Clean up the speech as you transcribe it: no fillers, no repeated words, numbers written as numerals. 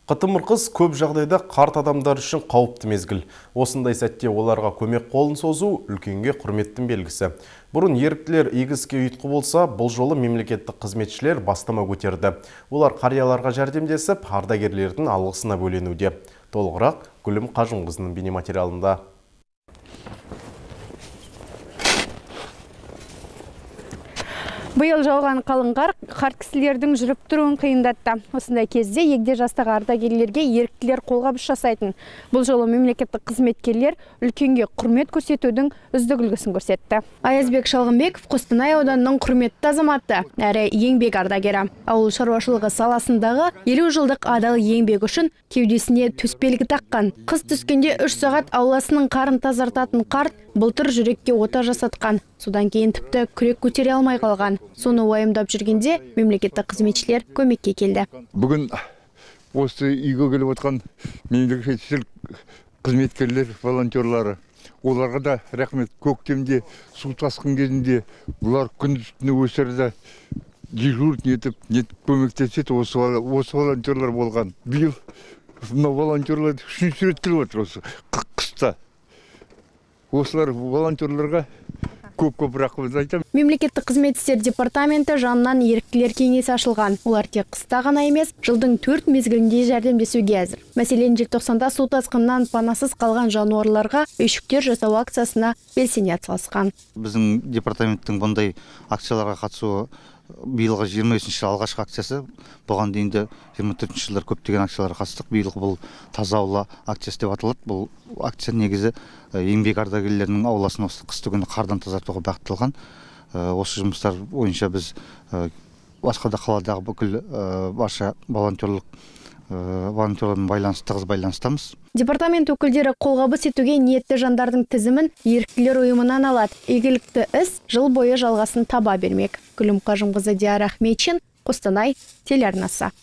Қытымыр қыс көп жағдайда қарт адамдар үшін қауіпті мезгіл. Осындай сәтте оларға көмек қолын созу үлкенге құрметтің белгісі. Бұрын еріктілер егіске ұйытқы болса, бұл жолы мемлекеттік қызметшілер бастама көтерді. Олар қарияларға жәрдемдесіп, ардагерлердің алғысына бөленуде. Толығырақ Гүлім Қажымқызының бейнематериалында. Биыл жауған қалың қар қарт кісілердің жүріп тұруын қиындатты. Осындай кезде егде жастағы ардагерлерге еріктілер қолғабыс жасайтын. Бұл жолы мемлекеттік қызметкерлер үлкенге құрмет көрсетудің үздік үлгісін көрсетті. Аязбек Шалғынбеков Қостанай ауданының құрметті азаматы, әрі еңбек ардагері. Ауыл шаруашылығы саласындағы 50 жылдық адал еңбек үшін кеудесіне төсбелгі таққан. Қыс түскенде 3 сағат ауласының қарын тазартатын қарт былтыр жүрекке ота жасатқан. Содан кейін тіпті күрек көтере алмай қалған. Соны уайымдап жүргенде мемлекеттік қызметшілер көмекке келді. Бүгін осы үйге келіп отқан мемлекеттік қызметкерлер, волонтерлары, оларға да рахмет. Көктемде су тасқын кезінде бұлар күндіз түні өсірді, дежурный етіп көмектеседі. Осы волонтерлар болған. Биыл волонтерлар үшінші рет келіп отыр осы қыста. Осылар волонтерларға көп рахмет айтамын. Мемлекеттік қызмет істер департаменті жанынан еріктілер кеңесі ашылған. Олар тек қыста ғана емес, жылдың 4 мезгілінде жәрдемдесуге әзір. Мәселен, желтоқсанда су тасқынынан панасыз қалған жануарларға үйшіктер жасау акциясына белсене атсалысқан. Біздің департаменттің бұндай акцияларға қатысуы биылғы 23-ші алғашқы акциясы. Бұған дейін де 24-ші жылдар көптеген акцияларға қатыстық. Биылғы бұл таза аула акциясы деп аталады. Бұл акция негізі еңбек ардагерлерінің ауласын осы қысты күні қардан тазартуға бағытталған. Осы жұмыстар бойынша біз басқа да қаладағы бүкіл барша волонтерлармен тығыз байланыстамыз. Департамент өкілдері қолғабыс етуге ниетті жандардың тізімін еріктілер ұйымынан алады. Игілікті іс жыл бойы жалғасын таба бермек. Гүлім Қажымқызы, Диара Ахметшин, Қостанай телеарнасы.